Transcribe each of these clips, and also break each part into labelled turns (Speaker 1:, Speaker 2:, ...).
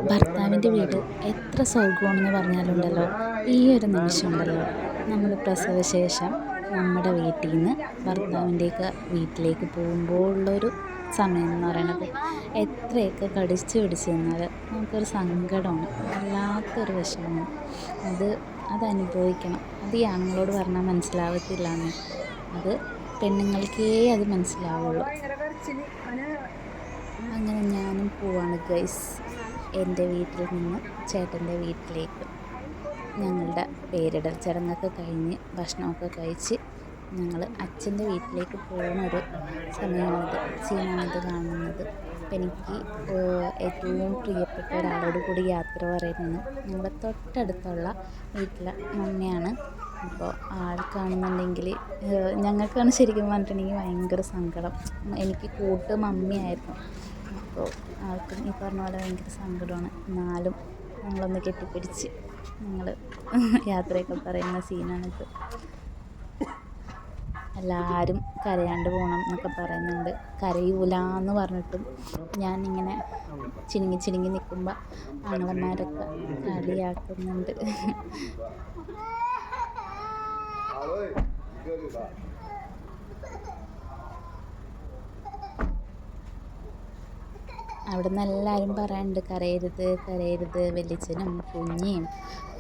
Speaker 1: ഭർത്താവിൻ്റെ വീട് എത്ര സ്വർഗമാണെന്ന് പറഞ്ഞാലുണ്ടല്ലോ, ഈ ഒരു നിമിഷമുണ്ടല്ലോ, നമ്മൾ പ്രസവശേഷം നമ്മുടെ വീട്ടിൽ നിന്ന് ഭർത്താവിൻ്റെയൊക്കെ വീട്ടിലേക്ക് പോകുമ്പോഴുള്ളൊരു സമയം എന്ന് പറയണത് എത്രയൊക്കെ കടിച്ചു പിടിച്ച് നിന്നാൽ നമുക്കൊരു സങ്കടമാണ്, വല്ലാത്തൊരു വിഷമമാണ്. അതനുഭവിക്കണം. അത് ഈ ആണുങ്ങളോട് പറഞ്ഞാൽ മനസ്സിലാവത്തില്ലാന്ന്. അത് പെണ്ണുങ്ങൾക്കേ അത് മനസ്സിലാവുള്ളൂ. അങ്ങനെ ഞാനും പോവാണ് ഗൈസ്, എൻ്റെ വീട്ടിൽ നിന്ന് ചേട്ടൻ്റെ വീട്ടിലേക്ക്. ഞങ്ങളുടെ പേരിടൽ ചടങ്ങൊക്കെ കഴിഞ്ഞ് ഭക്ഷണമൊക്കെ കഴിച്ച് ഞങ്ങൾ അച്ഛൻ്റെ വീട്ടിലേക്ക് പോകുന്നൊരു സമയമാണിത്, സീനാണിത് കാണുന്നത്. അപ്പം എനിക്ക് ഏറ്റവും പ്രിയപ്പെട്ട ഒരാളോട് കൂടി യാത്ര പറയുന്നത് ഞങ്ങളുടെ തൊട്ടടുത്തുള്ള വീട്ടിലെ മമ്മിയാണ്. അപ്പോൾ ആൾക്കാണെന്നുണ്ടെങ്കിൽ ഞങ്ങൾക്കാണ് ശരിക്കും പറഞ്ഞിട്ടുണ്ടെങ്കിൽ ഭയങ്കര സങ്കടം. എനിക്ക് കൂട്ട് മമ്മിയായിരുന്നു. അപ്പോൾ ആൾക്കും ഈ പറഞ്ഞ പോലെ ഭയങ്കര സങ്കടമാണ്. എന്നാലും ഞങ്ങളൊന്ന് കെട്ടിപ്പിടിച്ച് ഞങ്ങൾ യാത്രയൊക്കെ പറയുന്ന സീനാണിത്. എല്ലാവരും കരയാണ്ട് പോകണം എന്നൊക്കെ പറയുന്നുണ്ട്. കരയൂലെന്ന് പറഞ്ഞിട്ടും ഞാനിങ്ങനെ ചിണുങ്ങി നിൽക്കുമ്പോൾ ആങ്ങളമാരൊക്കെ കളിയാക്കുന്നുണ്ട്. അവിടെ നിന്ന് എല്ലാവരും പറയുന്നുണ്ട് കരയരുത് കരയരുത്. വലിയച്ഛനും കുഞ്ഞിയും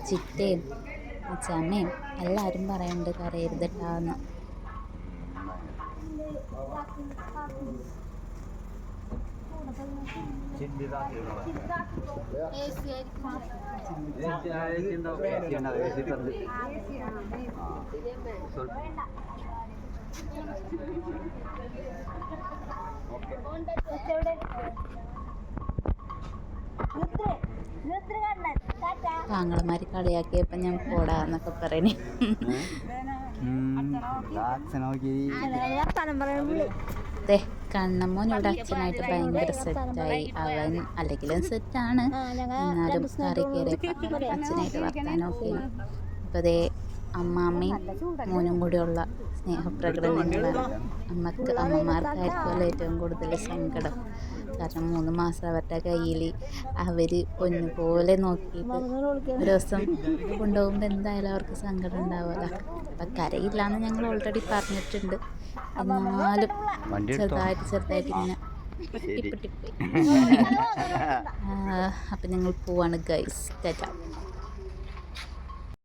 Speaker 1: ചിറ്റയും അച്ഛമ്മയും എല്ലാവരും പറയുന്നുണ്ട് കരയരുത് കേട്ടാന്ന്. ആങ്ങളമാര് കളിയാക്കിയപ്പോൾ ഞാൻ പോടാന്നൊക്കെ പറയണേ. കണ്ണമ്മോൻ ഇവിടെ അച്ഛനായിട്ട് ഭയങ്കര സെറ്റായി. അവൻ അല്ലെങ്കിലും സെറ്റാണ്, എന്നാലും കറി കയറിയപ്പോൾ അച്ഛനായിട്ട് വർത്താനമൊക്കെ. അപ്പോൾ അതേ അമ്മാമ്മയും മോനും കൂടെയുള്ള സ്നേഹപ്രകടനങ്ങളാണ്. അമ്മമാർക്കായിരിക്കുമല്ലോ ഏറ്റവും കൂടുതൽ സങ്കടം. കാരണം 3 മാസം അവരുടെ കയ്യിൽ അവർ പൊന്നുപോലെ നോക്കിയിട്ട് ഒരു ദിവസം കൊണ്ടുപോകുമ്പോൾ എന്തായാലും അവർക്ക് സങ്കടം ഉണ്ടാവുമല്ലോ. അപ്പം കരയില്ലാന്ന് ഞങ്ങൾ ഓൾറെഡി പറഞ്ഞിട്ടുണ്ട്. എന്നാലും ചെറുതായിട്ട് ഇങ്ങനെ ടിപ്പ് അപ്പം ഞങ്ങൾ പോവാണ് ഗൈസ്. ടാറ്റ.